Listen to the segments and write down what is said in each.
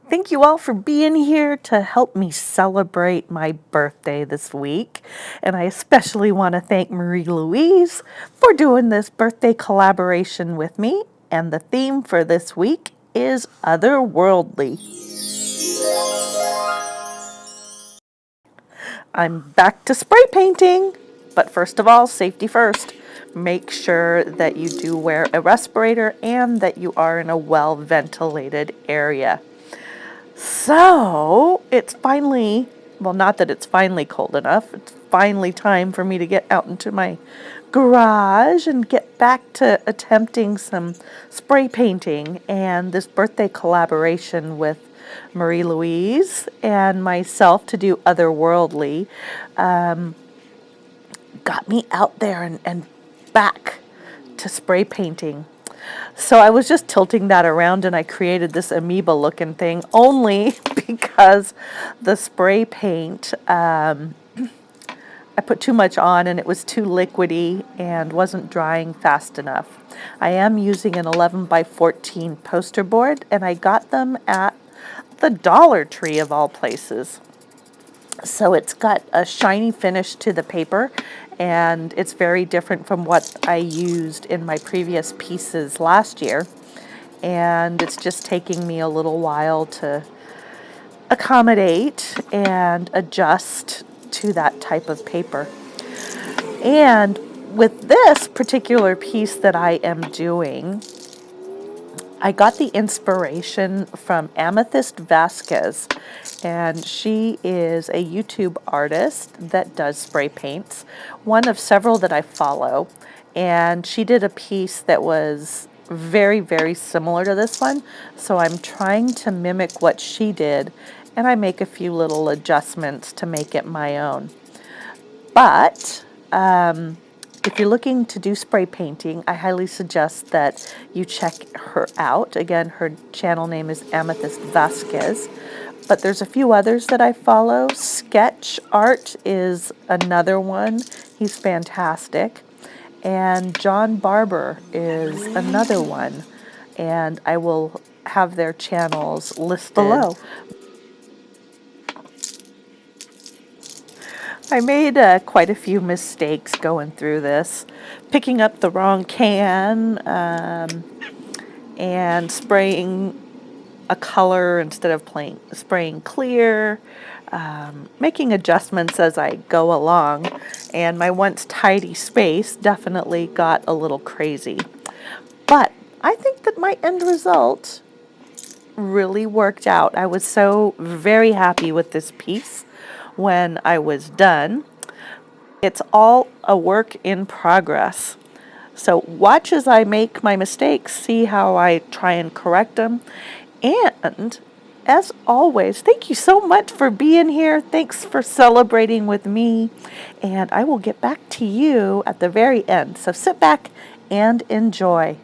Thank you all for being here to help me celebrate my birthday this week. And I especially want to thank Marie Louise for doing this birthday collaboration with me. And the theme for this week is otherworldly. I'm back to spray painting. But first of all, safety first. Make sure that you do wear a respirator and that you are in a well-ventilated area. So it's finally, well, not that it's finally cold enough, it's finally time for me to get out into my garage and get back to attempting some spray painting. And this birthday collaboration with Marie Louise and myself to do Otherworldly got me out there and back to spray painting. So I was just tilting that around and I created this amoeba looking thing only because the spray paint, I put too much on and it was too liquidy and wasn't drying fast enough. I am using an 11 by 14 poster board and I got them at the Dollar Tree of all places. So it's got a shiny finish to the paper and it's very different from what I used in my previous pieces last year. And it's just taking me a little while to accommodate and adjust to that type of paper. And with this particular piece that I am doing, I got the inspiration from Amethyst Vasquez, and she is a YouTube artist that does spray paints, one of several that I follow, and she did a piece that was very, very similar to this one, so I'm trying to mimic what she did, and I make a few little adjustments to make it my own. But if you're looking to do spray painting, I highly suggest that you check her out. Again, her channel name is Amethyst Vasquez. But there's a few others that I follow. Sketch Art is another one. He's fantastic. And John Barber is another one. And I will have their channels listed below. I made quite a few mistakes going through this, picking up the wrong can and spraying a color instead of spraying clear, making adjustments as I go along, and my once tidy space definitely got a little crazy. But I think that my end result really worked out. I was so very happy with this piece when I was done. It's all a work in progress. So watch as I make my mistakes, see how I try and correct them. And as always, thank you so much for being here. Thanks for celebrating with me. And I will get back to you at the very end. So sit back and enjoy.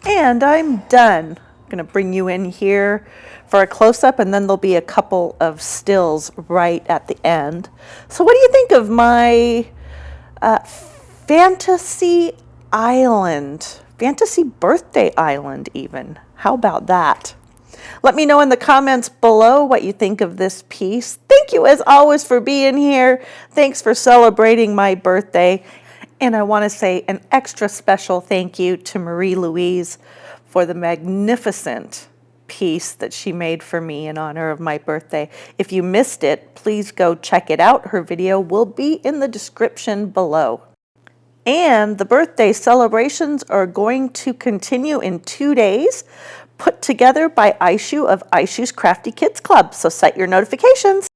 And I'm done. I'm going to bring you in here for a close-up, and then there'll be a couple of stills right at the end. So what do you think of my fantasy island, fantasy birthday island even? How about that? Let me know in the comments below what you think of this piece. Thank you as always for being here. Thanks for celebrating my birthday. And I want to say an extra special thank you to Marie Louise for the magnificent piece that she made for me in honor of my birthday. If you missed it, please go check it out. Her video will be in the description below. And the birthday celebrations are going to continue in 2 days, put together by Aishu of Aishu's Crafty Kids Club. So set your notifications.